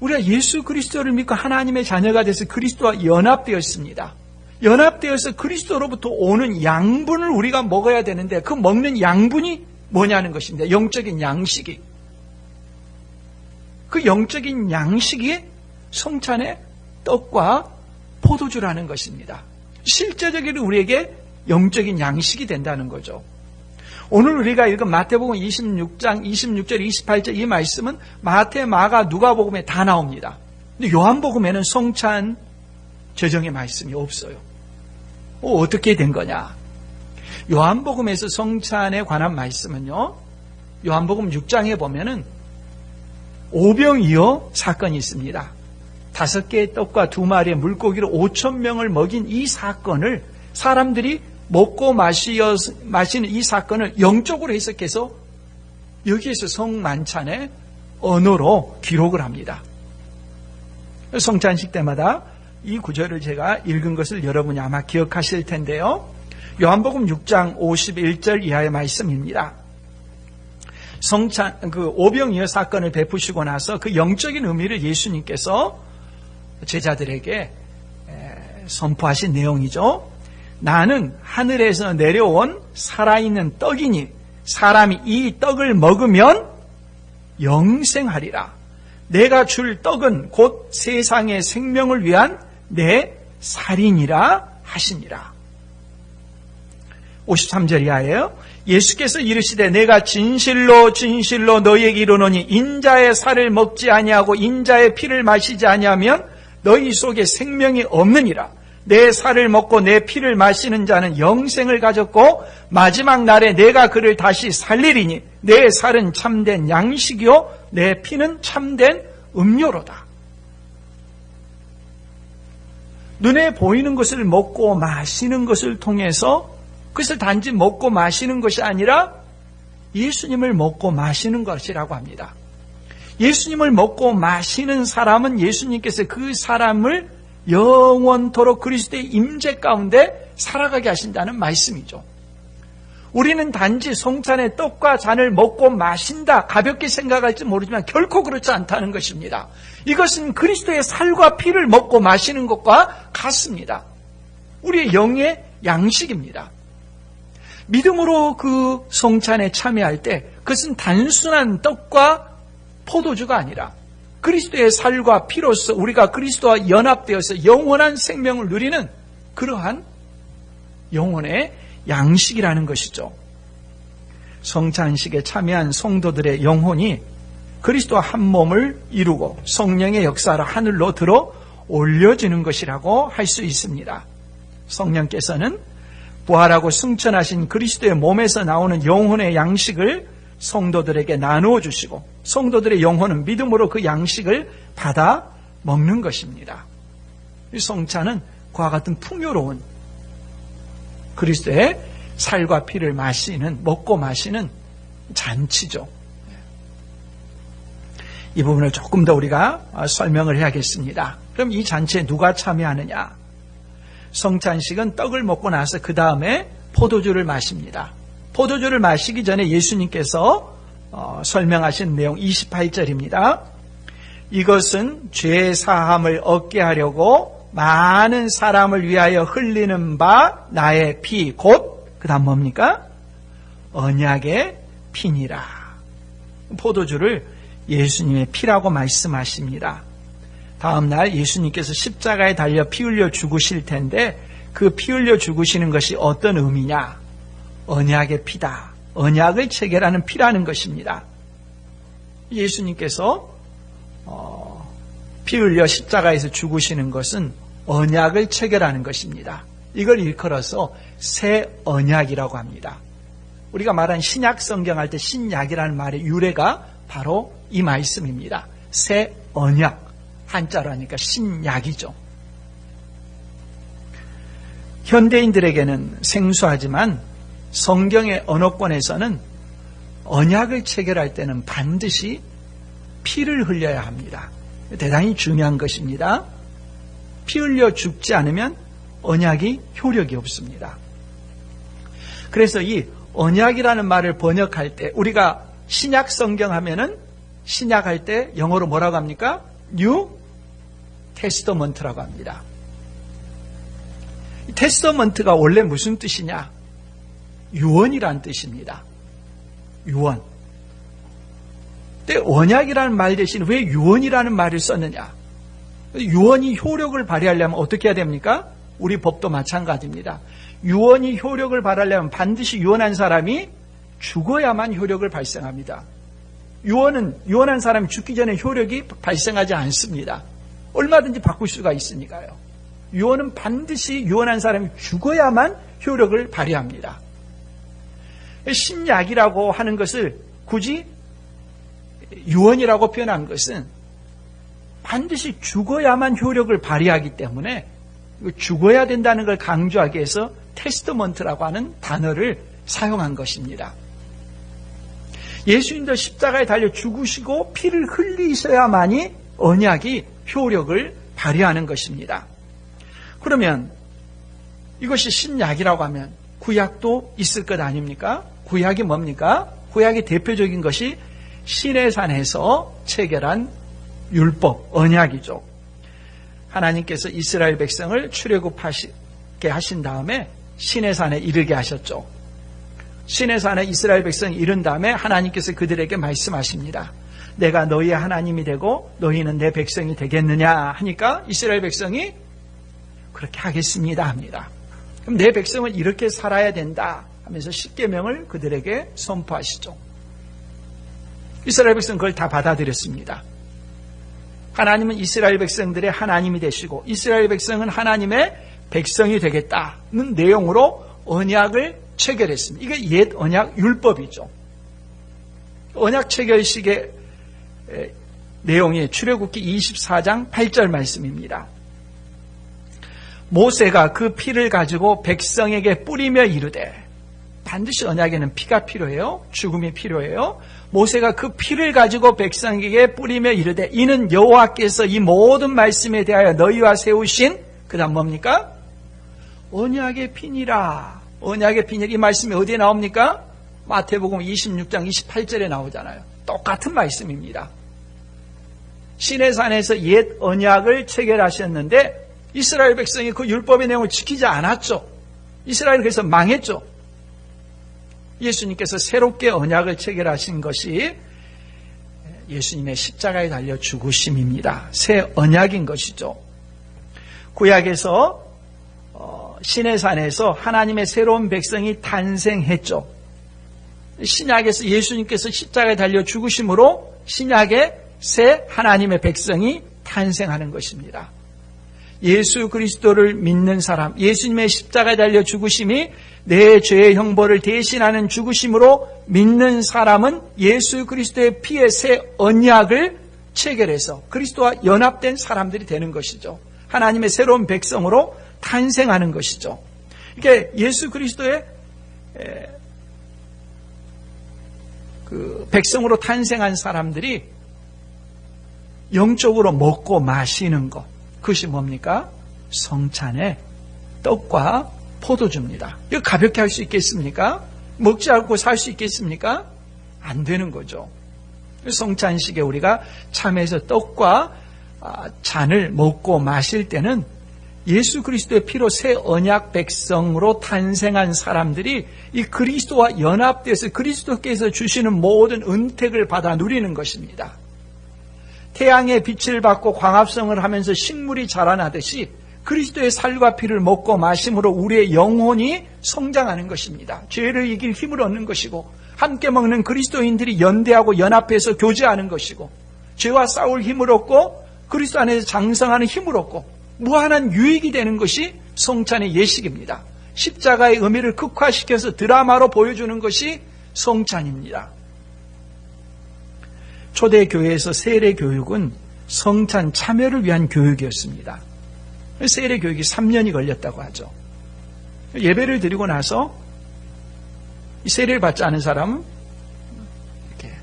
우리가 예수 그리스도를 믿고 하나님의 자녀가 돼서 그리스도와 연합되었습니다. 연합되어서 그리스도로부터 오는 양분을 우리가 먹어야 되는데 그 먹는 양분이 뭐냐는 것입니다. 영적인 양식이. 그 영적인 양식이 성찬의 떡과 포도주라는 것입니다. 실제적으로 우리에게 영적인 양식이 된다는 거죠. 오늘 우리가 읽은 마태복음 26장 26절 28절 이 말씀은 마태, 마가, 누가복음에 다 나옵니다. 근데 요한복음에는 성찬 제정의 말씀이 없어요. 어떻게 된 거냐? 요한복음에서 성찬에 관한 말씀은요, 요한복음 6장에 보면은 오병이어 사건이 있습니다. 5개의 떡과 2마리의 물고기로 5,000명을 먹인 이 사건을 사람들이 먹고 마시는 이 사건을 영적으로 해석해서 여기에서 성만찬의 언어로 기록을 합니다. 성찬식 때마다 이 구절을 제가 읽은 것을 여러분이 아마 기억하실 텐데요. 요한복음 6장 51절 이하의 말씀입니다. 성찬, 그 오병이어 사건을 베푸시고 나서 그 영적인 의미를 예수님께서 제자들에게 선포하신 내용이죠. 나는 하늘에서 내려온 살아있는 떡이니 사람이 이 떡을 먹으면 영생하리라. 내가 줄 떡은 곧 세상의 생명을 위한 내 살이니라 하시니라. 53절 이하예요. 예수께서 이르시되 내가 진실로 진실로 너희에게 이르노니 인자의 살을 먹지 아니하고 인자의 피를 마시지 아니하면 너희 속에 생명이 없느니라. 내 살을 먹고 내 피를 마시는 자는 영생을 가졌고 마지막 날에 내가 그를 다시 살리리니 내 살은 참된 양식이요 내 피는 참된 음료로다. 눈에 보이는 것을 먹고 마시는 것을 통해서 그것을 단지 먹고 마시는 것이 아니라 예수님을 먹고 마시는 것이라고 합니다. 예수님을 먹고 마시는 사람은 예수님께서 그 사람을 영원토록 그리스도의 임재 가운데 살아가게 하신다는 말씀이죠. 우리는 단지 성찬의 떡과 잔을 먹고 마신다 가볍게 생각할지 모르지만 결코 그렇지 않다는 것입니다. 이것은 그리스도의 살과 피를 먹고 마시는 것과 같습니다. 우리의 영의 양식입니다. 믿음으로 그 성찬에 참여할 때 그것은 단순한 떡과 포도주가 아니라 그리스도의 살과 피로서 우리가 그리스도와 연합되어서 영원한 생명을 누리는 그러한 영혼의 양식이라는 것이죠. 성찬식에 참여한 성도들의 영혼이 그리스도와 한 몸을 이루고 성령의 역사로 하늘로 들어 올려지는 것이라고 할 수 있습니다. 성령께서는 부활하고 승천하신 그리스도의 몸에서 나오는 영혼의 양식을 성도들에게 나누어 주시고 성도들의 영혼은 믿음으로 그 양식을 받아 먹는 것입니다. 이 성찬은 그와 같은 풍요로운 그리스도의 살과 피를 먹고 마시는 잔치죠. 이 부분을 조금 더 우리가 설명을 해야겠습니다. 그럼 이 잔치에 누가 참여하느냐? 성찬식은 떡을 먹고 나서 그 다음에 포도주를 마십니다. 포도주를 마시기 전에 예수님께서 설명하신 내용 28절입니다. 이것은 죄 사함을 얻게 하려고 많은 사람을 위하여 흘리는 바 나의 피 곧 그 다음 뭡니까? 언약의 피니라. 포도주를 예수님의 피라고 말씀하십니다. 다음 날 예수님께서 십자가에 달려 피 흘려 죽으실 텐데 그 피 흘려 죽으시는 것이 어떤 의미냐? 언약의 피다. 언약을 체결하는 피라는 것입니다. 예수님께서 피 흘려 십자가에서 죽으시는 것은 언약을 체결하는 것입니다. 이걸 일컬어서 새 언약이라고 합니다. 우리가 말한 신약 성경 할 때 신약이라는 말의 유래가 바로 이 말씀입니다. 새 언약, 한자로 하니까 신약이죠. 현대인들에게는 생소하지만 성경의 언어권에서는 언약을 체결할 때는 반드시 피를 흘려야 합니다. 대단히 중요한 것입니다. 피 흘려 죽지 않으면 언약이 효력이 없습니다. 그래서 이 언약이라는 말을 번역할 때 우리가 신약 성경 하면은 신약할 때 영어로 뭐라고 합니까? New Testament라고 합니다. 테스터먼트가 원래 무슨 뜻이냐? 유언이란 뜻입니다. 유언. 근데 언약이라는 말 대신 왜 유언이라는 말을 썼느냐? 유언이 효력을 발휘하려면 어떻게 해야 됩니까? 우리 법도 마찬가지입니다. 유언이 효력을 발휘하려면 반드시 유언한 사람이 죽어야만 효력을 발생합니다. 유언한 사람이 죽기 전에 효력이 발생하지 않습니다. 얼마든지 바꿀 수가 있으니까요. 유언은 반드시 유언한 사람이 죽어야만 효력을 발휘합니다. 신약이라고 하는 것을 굳이 유언이라고 표현한 것은 반드시 죽어야만 효력을 발휘하기 때문에 죽어야 된다는 걸 강조하기 위해서 테스터먼트라고 하는 단어를 사용한 것입니다. 예수님도 십자가에 달려 죽으시고 피를 흘리셔야만이 언약이 효력을 발휘하는 것입니다. 그러면 이것이 신약이라고 하면 구약도 있을 것 아닙니까? 구약이 뭡니까? 구약의 대표적인 것이 시내산에서 체결한 율법, 언약이죠. 하나님께서 이스라엘 백성을 출애굽하게 하신 다음에 시내산에 이르게 하셨죠. 시내산에 이스라엘 백성이 이른 다음에 하나님께서 그들에게 말씀하십니다. 내가 너희의 하나님이 되고 너희는 내 백성이 되겠느냐 하니까 이스라엘 백성이 그렇게 하겠습니다 합니다. 그럼 내 백성은 이렇게 살아야 된다 하면서 십계명을 그들에게 선포하시죠. 이스라엘 백성은 그걸 다 받아들였습니다. 하나님은 이스라엘 백성들의 하나님이 되시고 이스라엘 백성은 하나님의 백성이 되겠다는 내용으로 언약을 체결했습니다. 이게 옛 언약 율법이죠. 언약 체결식의 내용이 출애굽기 24장 8절 말씀입니다. 모세가 그 피를 가지고 백성에게 뿌리며 이르되, 반드시 언약에는 피가 필요해요. 죽음이 필요해요. 모세가 그 피를 가지고 백성에게 뿌리며 이르되, 이는 여호와께서 이 모든 말씀에 대하여 너희와 세우신, 그 다음 뭡니까? 언약의 피니라. 언약의 피니라. 이 말씀이 어디에 나옵니까? 마태복음 26장 28절에 나오잖아요. 똑같은 말씀입니다. 시내산에서 옛 언약을 체결하셨는데 이스라엘 백성이 그 율법의 내용을 지키지 않았죠. 이스라엘이 그래서 망했죠. 예수님께서 새롭게 언약을 체결하신 것이 예수님의 십자가에 달려 죽으심입니다. 새 언약인 것이죠. 구약에서 시내산에서 하나님의 새로운 백성이 탄생했죠. 신약에서 예수님께서 십자가에 달려 죽으심으로 신약의 새 하나님의 백성이 탄생하는 것입니다. 예수 그리스도를 믿는 사람, 예수님의 십자가에 달려 죽으심이 내 죄의 형벌을 대신하는 죽으심으로 믿는 사람은 예수 그리스도의 피의 새 언약을 체결해서 그리스도와 연합된 사람들이 되는 것이죠. 하나님의 새로운 백성으로 탄생하는 것이죠. 이게 예수 그리스도의 그 백성으로 탄생한 사람들이 영적으로 먹고 마시는 것, 그것이 뭡니까? 성찬의 떡과 포도주입니다. 이거 가볍게 할 수 있겠습니까? 먹지 않고 살 수 있겠습니까? 안 되는 거죠. 성찬식에 우리가 참여해서 떡과 잔을 먹고 마실 때는 예수 그리스도의 피로 새 언약 백성으로 탄생한 사람들이 이 그리스도와 연합돼서 그리스도께서 주시는 모든 은택을 받아 누리는 것입니다. 태양의 빛을 받고 광합성을 하면서 식물이 자라나듯이 그리스도의 살과 피를 먹고 마심으로 우리의 영혼이 성장하는 것입니다. 죄를 이길 힘을 얻는 것이고, 함께 먹는 그리스도인들이 연대하고 연합해서 교제하는 것이고, 죄와 싸울 힘을 얻고 그리스도 안에서 장성하는 힘을 얻고 무한한 유익이 되는 것이 성찬의 예식입니다. 십자가의 의미를 극화시켜서 드라마로 보여주는 것이 성찬입니다. 초대교회에서 세례교육은 성찬 참여를 위한 교육이었습니다. 세례교육이 3년이 걸렸다고 하죠. 예배를 드리고 나서 이 세례를 받지 않은 사람은 이렇게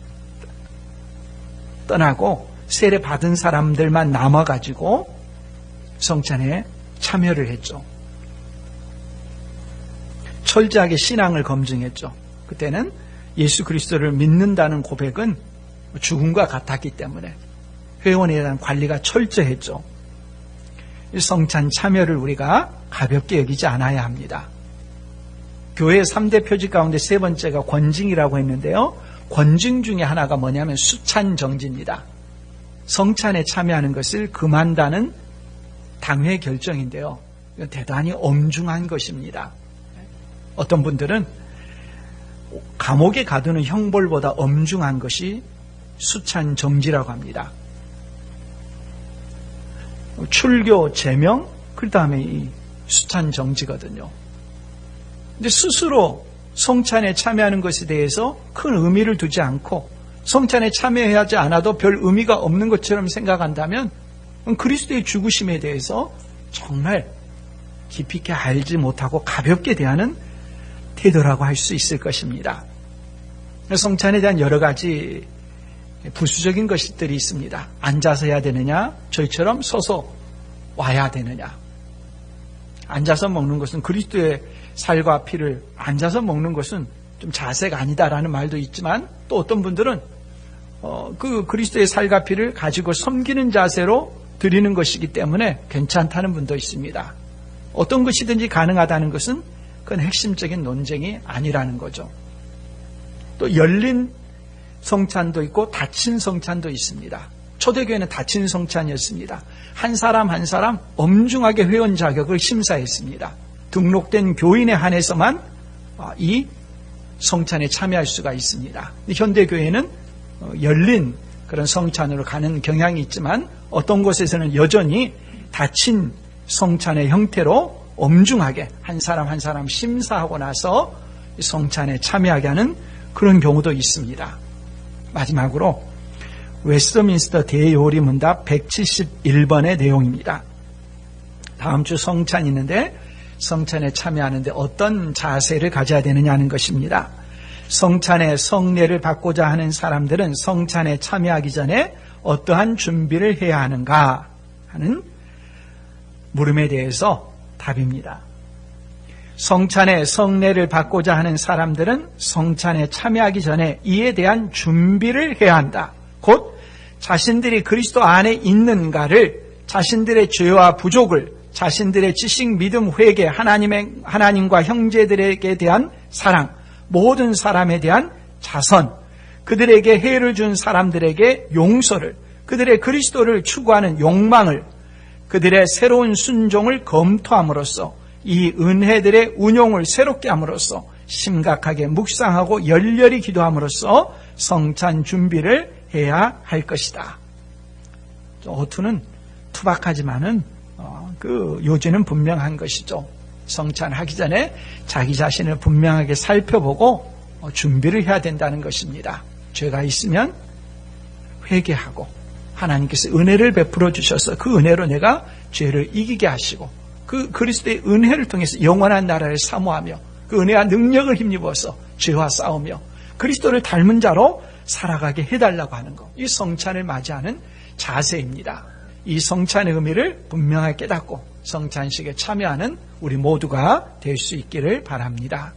떠나고 세례 받은 사람들만 남아가지고 성찬에 참여를 했죠. 철저하게 신앙을 검증했죠. 그때는 예수 그리스도를 믿는다는 고백은 죽음과 같았기 때문에 회원에 대한 관리가 철저했죠. 성찬 참여를 우리가 가볍게 여기지 않아야 합니다. 교회 3대 표지 가운데 세 번째가 권징이라고 했는데요. 권징 중에 하나가 뭐냐면 수찬정지입니다. 성찬에 참여하는 것을 금한다는 당회 결정인데요. 이건 대단히 엄중한 것입니다. 어떤 분들은 감옥에 가두는 형벌보다 엄중한 것이 수찬정지라고 합니다. 출교, 제명, 그 다음에 이 수찬정지거든요. 근데 스스로 성찬에 참여하는 것에 대해서 큰 의미를 두지 않고 성찬에 참여하지 않아도 별 의미가 없는 것처럼 생각한다면 그리스도의 죽으심에 대해서 정말 깊이 있게 알지 못하고 가볍게 대하는 태도라고 할 수 있을 것입니다. 성찬에 대한 여러 가지 부수적인 것들이 있습니다. 앉아서 해야 되느냐, 저희처럼 서서 와야 되느냐. 앉아서 먹는 것은 그리스도의 살과 피를 앉아서 먹는 것은 좀 자세가 아니다라는 말도 있지만, 또 어떤 분들은 그 그리스도의 살과 피를 가지고 섬기는 자세로 드리는 것이기 때문에 괜찮다는 분도 있습니다. 어떤 것이든지 가능하다는 것은 그건 핵심적인 논쟁이 아니라는 거죠. 또 열린 성찬도 있고 닫힌 성찬도 있습니다. 초대교회는 닫힌 성찬이었습니다. 한 사람 한 사람 엄중하게 회원 자격을 심사했습니다. 등록된 교인에 한해서만 이 성찬에 참여할 수가 있습니다. 현대교회는 열린 그런 성찬으로 가는 경향이 있지만 어떤 곳에서는 여전히 닫힌 성찬의 형태로 엄중하게 한 사람 한 사람 심사하고 나서 성찬에 참여하게 하는 그런 경우도 있습니다. 마지막으로 웨스트민스터 대요리문답 171번의 내용입니다. 다음 주 성찬이 있는데 성찬에 참여하는데 어떤 자세를 가져야 되느냐는 것입니다. 성찬의 성례를 받고자 하는 사람들은 성찬에 참여하기 전에 어떠한 준비를 해야 하는가 하는 물음에 대해서 답입니다. 성찬의 성례를 받고자 하는 사람들은 성찬에 참여하기 전에 이에 대한 준비를 해야 한다. 곧 자신들이 그리스도 안에 있는가를, 자신들의 죄와 부족을, 자신들의 지식, 믿음, 회개, 하나님과 형제들에게 대한 사랑, 모든 사람에 대한 자선, 그들에게 해를 준 사람들에게 용서를, 그들의 그리스도를 추구하는 욕망을, 그들의 새로운 순종을 검토함으로써 이 은혜들의 운용을 새롭게 함으로써 심각하게 묵상하고 열렬히 기도함으로써 성찬 준비를 해야 할 것이다. 어투는 투박하지만은 그 요지는 분명한 것이죠. 성찬하기 전에 자기 자신을 분명하게 살펴보고 준비를 해야 된다는 것입니다. 죄가 있으면 회개하고 하나님께서 은혜를 베풀어 주셔서 그 은혜로 내가 죄를 이기게 하시고 그 그리스도의 은혜를 통해서 영원한 나라를 사모하며 그 은혜와 능력을 힘입어서 죄와 싸우며 그리스도를 닮은 자로 살아가게 해달라고 하는 것. 이 성찬을 맞이하는 자세입니다. 이 성찬의 의미를 분명하게 깨닫고 성찬식에 참여하는 우리 모두가 될 수 있기를 바랍니다.